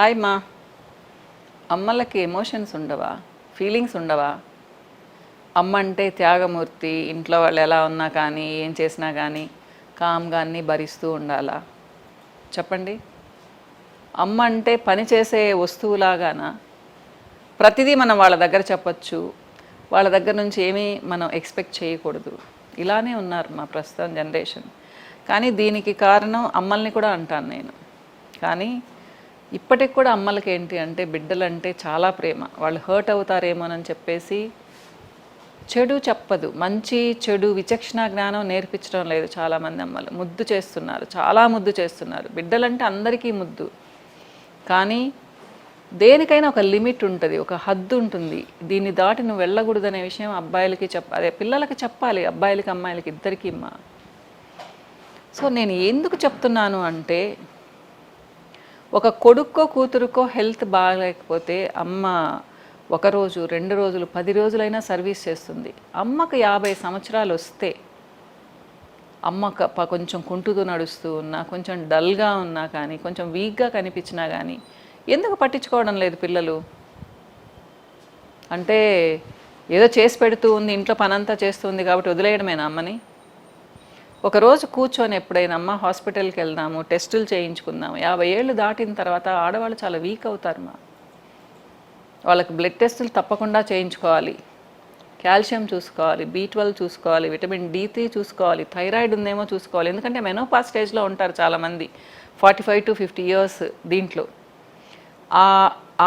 Hi మా. అమ్మలకి emotions ఉండవా? Feelings ఉండవా? అమ్మ అంటే త్యాగమూర్తి, ఇంట్లో వాళ్ళు ఎలా ఉన్నా కానీ ఏం చేసినా కానీ కామ్గా అన్నీ భరిస్తూ ఉండాలా? చెప్పండి. అమ్మ అంటే పని చేసే వస్తువులాగానా? ప్రతిదీ మనం వాళ్ళ దగ్గర చెప్పచ్చు, వాళ్ళ దగ్గర నుంచి ఏమీ మనం ఎక్స్పెక్ట్ చేయకూడదు. ఇలానే ఉన్నారు మా ప్రస్తుతం జనరేషన్. కానీ దీనికి కారణం అమ్మల్ని కూడా అంటాను నేను. కానీ ఇప్పటికి కూడా అమ్మలకి ఏంటి అంటే బిడ్డలంటే చాలా ప్రేమ. వాళ్ళు హర్ట్ అవుతారేమోనని చెప్పేసి చెడు చెప్పదు, మంచి చెడు విచక్షణ జ్ఞానం నేర్పించడం లేదు. చాలామంది అమ్మలు ముద్దు చేస్తున్నారు, చాలా ముద్దు చేస్తున్నారు. బిడ్డలంటే అందరికీ ముద్దు. కానీ దేనికైనా ఒక లిమిట్ ఉంటుంది, ఒక హద్దు ఉంటుంది. దీన్ని దాటి నువ్వు వెళ్ళకూడదనే విషయం అబ్బాయిలకి అదే పిల్లలకి చెప్పాలి, అబ్బాయిలకి అమ్మాయిలకి ఇద్దరికీ అమ్మా. సో నేను ఎందుకు చెప్తున్నాను అంటే, ఒక కొడుక్కో కూతురుకో హెల్త్ బాగాలేకపోతే అమ్మ 1 రోజు 2 రోజులు 10 రోజులైనా సర్వీస్ చేస్తుంది. అమ్మకు 50 సంవత్సరాలు వస్తే అమ్మ కొంచెం కుంటుతూ నడుస్తూ ఉన్నా, కొంచెం డల్గా ఉన్నా కానీ, కొంచెం వీక్గా కనిపించినా కానీ ఎందుకు పట్టించుకోవడం లేదు పిల్లలు? అంటే ఏదో చేసి పెడుతూ ఉంది, ఇంట్లో పనంతా చేస్తుంది కాబట్టి వదిలేయడమేనా అమ్మని? ఒకరోజు కూర్చొని ఎప్పుడైనా అమ్మ హాస్పిటల్కి వెళ్దాము, టెస్టులు చేయించుకుందాము. 50 ఏళ్ళు దాటిన తర్వాత ఆడవాళ్ళు చాలా వీక్ అవుతారు మా. వాళ్ళకి బ్లడ్ టెస్టులు తప్పకుండా చేయించుకోవాలి, కాల్షియం చూసుకోవాలి, B12 చూసుకోవాలి, విటమిన్ D3 చూసుకోవాలి, థైరాయిడ్ ఉందేమో చూసుకోవాలి. ఎందుకంటే మెనోపాజ్ స్టేజ్లో ఉంటారు చాలామంది, 45 to 50 years. దీంట్లో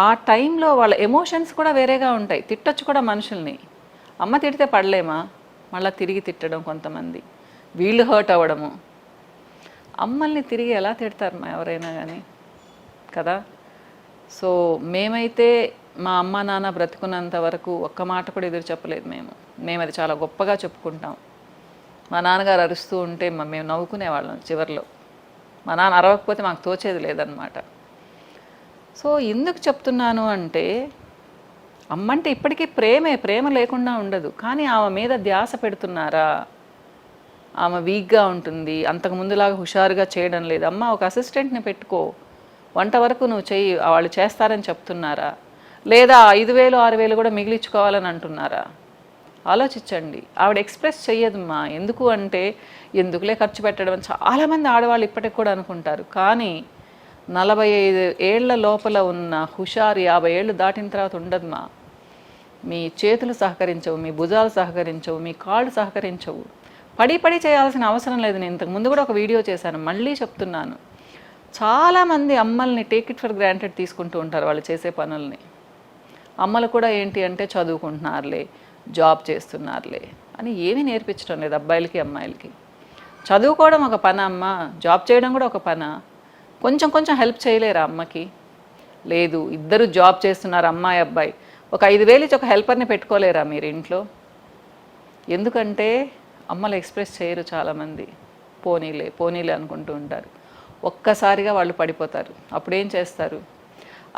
ఆ టైంలో వాళ్ళ ఎమోషన్స్ కూడా వేరేగా ఉంటాయి. తిట్టచ్చు కూడా మనుషుల్ని. అమ్మ తిడితే పడలేమా? మళ్ళీ తిరిగి తిట్టడం కొంతమంది, వీళ్ళు హర్ట్ అవ్వడము. అమ్మల్ని తిరిగి ఎలా తిడతారు మా ఎవరైనా కానీ కదా? సో మేమైతే మా అమ్మ నాన్న బ్రతుకున్నంత వరకు ఒక్క మాట కూడా ఎదురు చెప్పలేదు. మేము అది చాలా గొప్పగా చెప్పుకుంటాం. మా నాన్నగారు అరుస్తూ ఉంటే మేము నవ్వుకునేవాళ్ళం చివరిలో. మా నాన్న అరవకపోతే మాకు తోచేది లేదనమాట. సో ఎందుకు చెప్తున్నాను అంటే, అమ్మంటే ఇప్పటికీ ప్రేమ లేకుండా ఉండదు. కానీ ఆమె మీద ధ్యాస పెడుతున్నారా? ఆమె వీక్గా ఉంటుంది, అంతకు ముందులాగా హుషారుగా చేయడం లేదు. అమ్మ ఒక అసిస్టెంట్ని పెట్టుకో, వంట వరకు నువ్వు చెయ్యి, వాళ్ళు చేస్తారని చెప్తున్నారా? లేదా 5,000 6,000 కూడా మిగిలించుకోవాలని అంటున్నారా? ఆలోచించండి. ఆవిడ ఎక్స్ప్రెస్ చెయ్యదమ్మా. ఎందుకు అంటే, ఎందుకులే ఖర్చు పెట్టడం చాలామంది ఆడవాళ్ళు ఇప్పటికి కూడా అనుకుంటారు. కానీ 45 ఏళ్ల లోపల ఉన్న హుషారు 50 ఏళ్ళు దాటిన తర్వాత ఉండదమ్మా. మీ చేతులు సహకరించవు, మీ భుజాలు సహకరించవు, మీ కాళ్ళు సహకరించవు. పడి చేయాల్సిన అవసరం లేదు. నేను ఇంతకుముందు కూడా ఒక వీడియో చేశాను, మళ్ళీ చెప్తున్నాను. చాలామంది అమ్మల్ని టేక్ ఇట్ ఫర్ గ్రాంటెడ్ తీసుకుంటూ ఉంటారు వాళ్ళు చేసే పనుల్ని. అమ్మలు కూడా ఏంటి అంటే చదువుకుంటున్నారులే, జాబ్ చేస్తున్నారులే అని ఏమీ నేర్పించడం లేదు అబ్బాయిలకి అమ్మాయిలకి. చదువుకోవడం ఒక పని అమ్మ, జాబ్ చేయడం కూడా ఒక పనా? కొంచెం హెల్ప్ చేయలేరా అమ్మకి? లేదు, ఇద్దరు జాబ్ చేస్తున్నారు, అమ్మాయి అబ్బాయి. ఒక 5,000 ఇచ్చి ఒక హెల్పర్ని పెట్టుకోలేరా మీరు ఇంట్లో? ఎందుకంటే అమ్మలు ఎక్స్ప్రెస్ చేయరు చాలామంది. పోనీలే అనుకుంటూ ఉంటారు. ఒక్కసారిగా వాళ్ళు పడిపోతారు. అప్పుడేం చేస్తారు?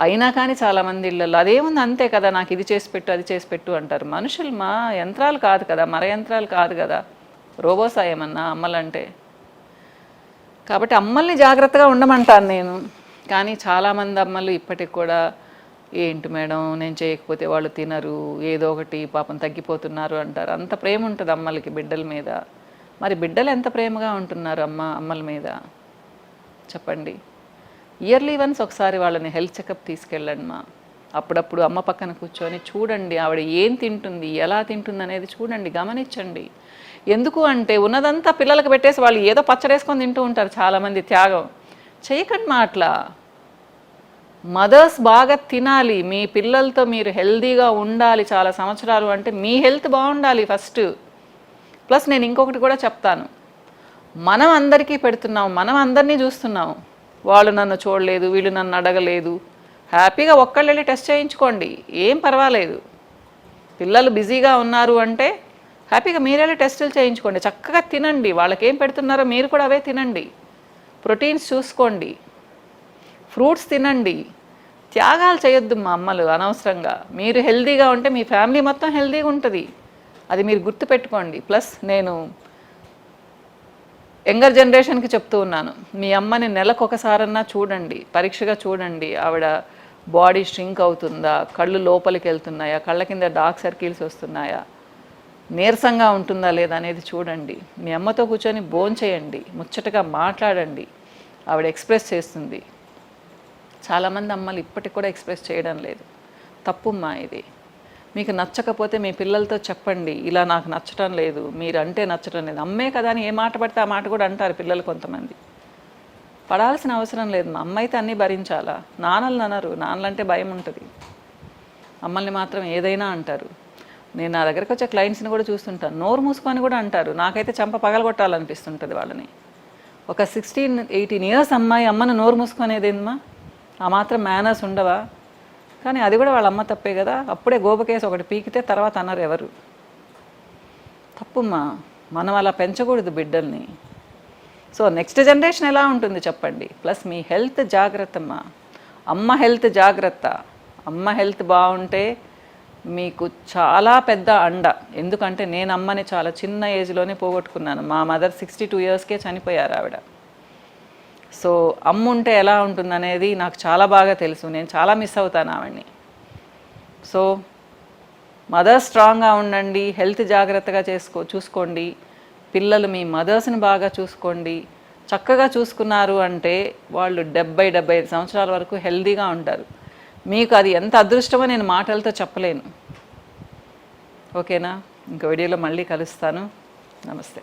అయినా కానీ చాలామంది ఇళ్ళల్లో అదేముంది, అంతే కదా, నాకు ఇది చేసి పెట్టు అది చేసి పెట్టు అంటారు. మనుషులు మా, యంత్రాలు కాదు కదా, యంత్రాలు కాదు కదా, రోబోసా ఏమన్నా అమ్మలంటే? కాబట్టి అమ్మల్ని జాగ్రత్తగా ఉండమంటాను నేను. కానీ చాలామంది అమ్మలు ఇప్పటికి కూడా, ఏంటి మేడం నేను చేయకపోతే వాళ్ళు తినరు, ఏదో ఒకటి పాపం తగ్గిపోతున్నారు అంటారు. అంత ప్రేమ ఉంటుంది అమ్మలకి బిడ్డల మీద. మరి బిడ్డలు ఎంత ప్రేమగా ఉంటున్నారు అమ్మల మీద చెప్పండి. ఇయర్లీ వన్స్ ఒకసారి వాళ్ళని హెల్త్ చెకప్ తీసుకెళ్ళండి మా. అప్పుడప్పుడు అమ్మ పక్కన కూర్చొని చూడండి, ఆవిడ ఏం తింటుంది, ఎలా తింటుంది అనేది చూడండి, గమనించండి. ఎందుకు అంటే ఉన్నదంతా పిల్లలకు పెట్టేసి వాళ్ళు ఏదో పచ్చడేసుకొని తింటూ ఉంటారు చాలామంది. త్యాగం చేయకండి మా అట్లా. మదర్స్ బాగా తినాలి, మీ పిల్లలతో మీరు హెల్దీగా ఉండాలి చాలా సంవత్సరాలు అంటే మీ హెల్త్ బాగుండాలి ఫస్ట్. ప్లస్ నేను ఇంకొకటి కూడా చెప్తాను, మనం అందరికీ పెడుతున్నాం, మనం అందరినీ చూస్తున్నాం. వాళ్ళు నన్ను చూడలేదు, వీళ్ళు నన్ను అడగలేదు. హ్యాపీగా ఒక్కళ్ళు వెళ్ళి టెస్ట్ చేయించుకోండి, ఏం పర్వాలేదు. పిల్లలు బిజీగా ఉన్నారు అంటే హ్యాపీగా మీరెళ్ళి టెస్టులు చేయించుకోండి, చక్కగా తినండి. వాళ్ళకి ఏం పెడుతున్నారో మీరు కూడా అవే తినండి. ప్రోటీన్స్ చూసుకోండి, ఫ్రూట్స్ తినండి. త్యాగాలు చేయొద్దు మా అమ్మలు అనవసరంగా. మీరు హెల్దీగా ఉంటే మీ ఫ్యామిలీ మొత్తం హెల్దీగా ఉంటుంది, అది మీరు గుర్తుపెట్టుకోండి. ప్లస్ నేను యంగర్ జనరేషన్కి చెప్తూ ఉన్నాను, మీ అమ్మని నెలకు ఒకసారన్నా చూడండి, పరీక్షగా చూడండి. ఆవిడ బాడీ స్ట్రింక్ అవుతుందా, కళ్ళు లోపలికి వెళ్తున్నాయా, కళ్ళ కింద డార్క్ సర్కిల్స్ వస్తున్నాయా, నీరసంగా ఉంటుందా లేదా అనేది చూడండి. మీ అమ్మతో కూర్చొని భోంచేయండి, ముచ్చటగా మాట్లాడండి, ఆవిడ ఎక్స్ప్రెస్ చేస్తుంది. చాలామంది అమ్మలు ఇప్పటికి కూడా ఎక్స్ప్రెస్ చేయడం లేదు. తప్పుమ్మా ఇది. మీకు నచ్చకపోతే మీ పిల్లలతో చెప్పండి, ఇలా నాకు నచ్చటం లేదు, మీరంటే నచ్చటం లేదు. అమ్మే కదా అని ఏ మాట పడితే ఆ మాట కూడా అంటారు పిల్లలు కొంతమంది. పడాల్సిన అవసరం లేదు. మా అమ్మ అయితే అన్నీ భరించాలా? నాన్నలు అనరు, నాన్నలంటే భయం ఉంటుంది, అమ్మల్ని మాత్రం ఏదైనా అంటారు. నేను నా దగ్గరకు వచ్చే క్లయింట్స్ని కూడా చూస్తుంటాను, నోరు మూసుకొని కూడా అంటారు. నాకైతే చెంప పగలగొట్టాలనిపిస్తుంటుంది వాళ్ళని. ఒక 16-18 ఇయర్స్ అమ్మాయి అమ్మను నోరు మూసుకునేదేమ్మా? ఆ మాత్రం మేనర్స్ ఉండవా? కానీ అది కూడా వాళ్ళ అమ్మ తప్పే కదా. అప్పుడే గోపకేసి ఒకటి పీకితే తర్వాత అన్నారు ఎవరు. తప్పుమ్మా, మనం అలా పెంచకూడదు బిడ్డల్ని. సో నెక్స్ట్ జనరేషన్ ఎలా ఉంటుంది చెప్పండి. ప్లస్ మీ హెల్త్ జాగ్రత్తమ్మా, అమ్మ హెల్త్ జాగ్రత్త. అమ్మ హెల్త్ బాగుంటే మీకు చాలా పెద్ద అండ. ఎందుకంటే నేను అమ్మని చాలా చిన్న ఏజ్లోనే పోగొట్టుకున్నాను. మా మదర్ 62 ఇయర్స్కే చనిపోయారు ఆవిడ. సో అమ్మ ఉంటే ఎలా ఉంటుందనేది నాకు చాలా బాగా తెలుసు. నేను చాలా మిస్ అవుతాను ఆవిడ్ని. సో మదర్ స్ట్రాంగ్గా ఉండండి, హెల్త్ జాగ్రత్తగా చూసుకోండి. పిల్లలు మీ మదర్స్ని బాగా చూసుకోండి. చక్కగా చూసుకున్నారు అంటే వాళ్ళు 70-75 సంవత్సరాల వరకు హెల్తీగా ఉంటారు. మీకు అది ఎంత అదృష్టమో నేను మాటలతో చెప్పలేను. ఓకేనా? ఇంకో వీడియోలో మళ్ళీ కలుస్తాను. నమస్తే.